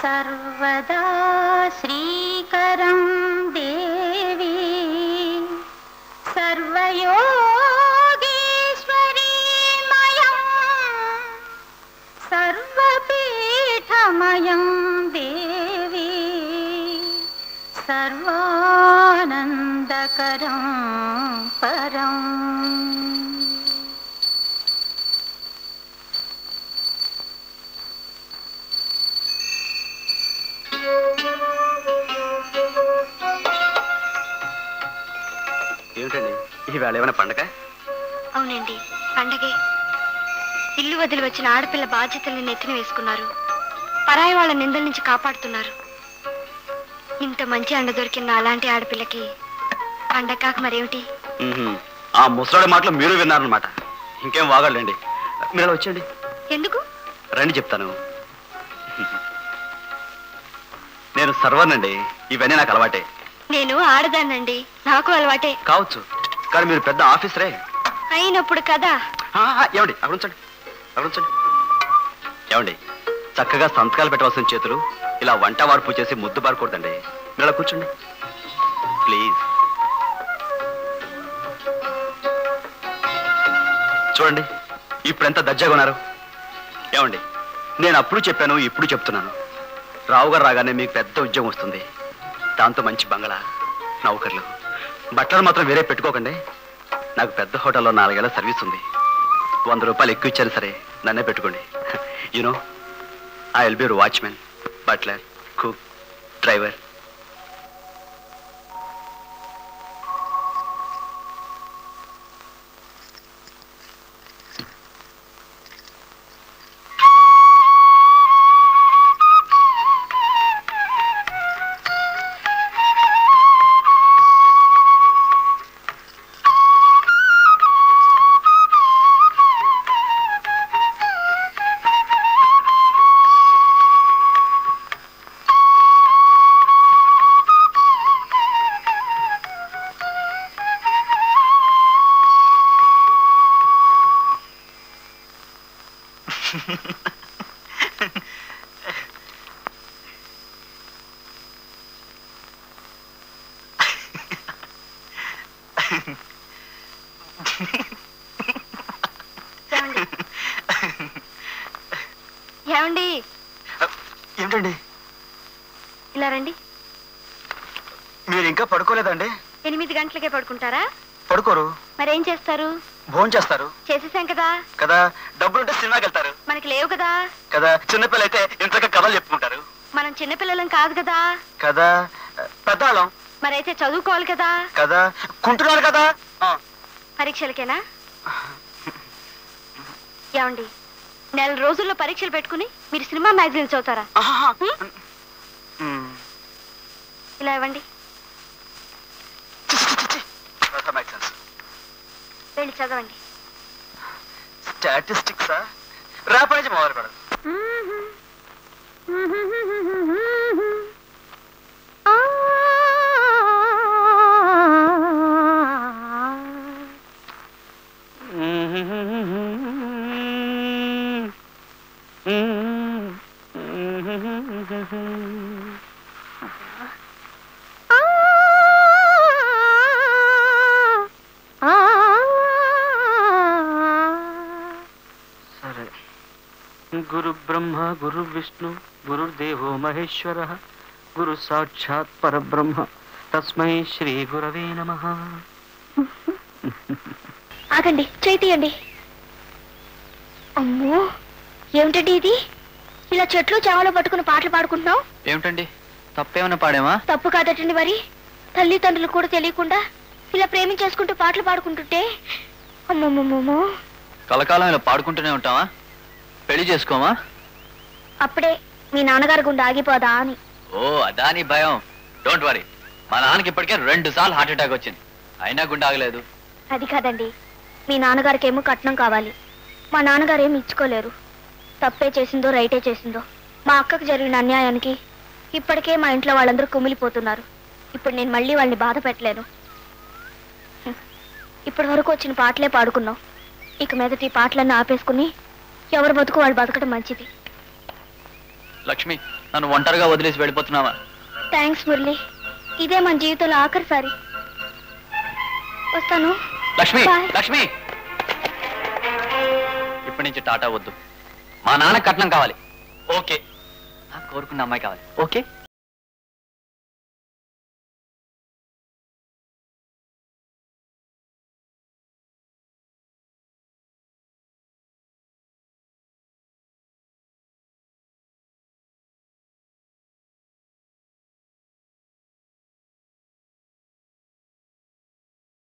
सर्वदा श्रीकरं देवी सर्वयोगीश्वरीमयं सर्वपीठमयं देवी सर्वानन्दकरं परम्। ఏమిటండి ఈవేళ ఏమైనా పండగ? అవునండి, పండగే. ఇల్లు వదిలి వచ్చిన ఆడపిల్ల బాధ్యతల్ని నెత్తిన వేసుకున్నారు. పరాయి వాళ్ళ నిందల నుంచి కాపాడుతున్నారు. ఇంత మంచి అండ దొరికిన అలాంటి ఆడపిల్లకి పండగ కాక మరేమిటి? ఆ ముసలాడి మాటలు మీరు విన్నారనమాట. ఇంకేం వాగండి, మీరు వచ్చేయండి. ఎందుకు? రండి చెప్తాను. నేను సర్వర్నండి, ఇవన్నీ నాకు అలవాటే. నేను ఆడదానండి, నాకు అలవాటే. కావచ్చు, కానీ మీరు పెద్ద ఆఫీసరే అయినప్పుడు కదా. ఏమండి అక్కడ ఉంచండి, అక్కడ ఉంచండి. ఏమండి చక్కగా సంతకాలు పెట్టవలసిన చేతులు ఇలా వంట వార్పు చేసి ముద్దు బారకూడదండి. మీరు అలా కూర్చోండి ప్లీజ్. చూడండి ఇప్పుడెంత దర్జాగా ఉన్నారు. ఏమండి నేను అప్పుడు చెప్పాను, ఇప్పుడు చెప్తున్నాను. రావు గారు రాగానే మీకు పెద్ద ఉద్యోగం వస్తుంది. దాంతో మంచి బంగళా, నౌకర్లు, బట్టలు మాత్రం వేరే పెట్టుకోకండి. నాకు పెద్ద హోటల్లో 4 ఏళ్ల సర్వీస్ ఉంది. 100 రూపాయలు ఎక్కువ ఇచ్చారు సరే, నన్నే పెట్టుకోండి. You know I will be your watchman, butler, cook, driver. ఏమండి? ఏమిటండి? ఇలా రండి. మీరు ఇంకా పడుకోలేదండి? 8 గంటలకే పడుకుంటారా? పడుకోరు. మరేం చేస్తారు? భోజనం చేస్తారు. చేసేసాం కదా. కదా, డబ్బులుంటే సినిమాకి వెళ్తారు. మనకి లేవు కదా. కదా, చిన్నపిల్ల అయితే ఇంతగా కథలు చెప్పుకుంటారు. మనం చిన్నపిల్లలం కాదు కదా. కదా, పెద్దవాళ్ళం. మరైతే చదువుకోవాలి కదా. కదా, కుంటున్నారు కదా. పరీక్షలకేనా? ఏమండి, నెల రోజుల్లో పరీక్షలు పెట్టుకుని మీరు సినిమా మ్యాగజైన్స్ చదువుతారా? ఇలా ఇవ్వండి. వెళ్ళి చదవండి. స్టాటిస్టిక్సా? రేపటి నుంచి మొదలు పెడదు. गुरु ब्रह्मा गुरु विष्णु गुरुर्देवो महेश्वरः गुरु साक्षात् परब्रह्म तस्मै श्री गुरवे नमः. ఆగండి, చేయి తీయండి. అమ్మో, ఏమిటండి ఇది? ఇలా చెట్లు చావలో పట్టుకుని పాటలు పాడుకుంటున్నావు ఏమిటండి? తప్పేమైనా పాడేమా? తప్పు కాదటండి. మరి తల్లిదండ్రులు కూడా తెలియకుండా ఇలా ప్రేమించేసుకుంటూ పాటలు పాడుకుంటుంటే అమ్మమ్మమ్మో. కలకాలం ఇలా పాడుకుంటూనే ఉంటావా? పెళ్లి చేసుకోమా? అప్పుడే మీ నాన్నగారి గుండె ఆగిపోదా అని. ఓ అదా నీ భయం. డోంట్ వరీ, మా నాన్నకి ఇప్పటికే 2 సార్లు హార్ట్ అటాక్ వచ్చింది, అయినా గుండె ఆగలేదు. అది కాదండి, మీ నాన్నగారికి ఏమో కట్నం కావాలి. మా నాన్నగారు ఏమి ఇచ్చుకోలేరు. తప్పే చేసిందో రైటే చేసిందో మా అక్కకు జరిగిన అన్యాయానికి ఇప్పటికే మా ఇంట్లో వాళ్ళందరూ కుమిలిపోతున్నారు. ఇప్పుడు నేను మళ్ళీ వాళ్ళని బాధ పెట్టలేను. ఇప్పటి వరకు వచ్చిన పాటలే పాడుకున్నాం. ఇక మీదటి పాటలన్నీ ఆపేసుకుని ఎవరు బతుకు వాళ్ళు బతకడం మంచిది. లక్ష్మి, నన్ను ఒంటరిగా వదిలేసి వెళ్ళిపోతున్నావా? థ్యాంక్స్ మురళి, ఇదే మన జీవితంలో ఆఖరిసారి. వస్తాను. లక్ష్మి, Bye. లక్ష్మి, ఇప్పటి నుంచి టాటా వద్దు. మా నాన్న కట్నం కావాలి. ఓకే. నాకు కోరుకున్న అమ్మాయి కావాలి. ఓకే.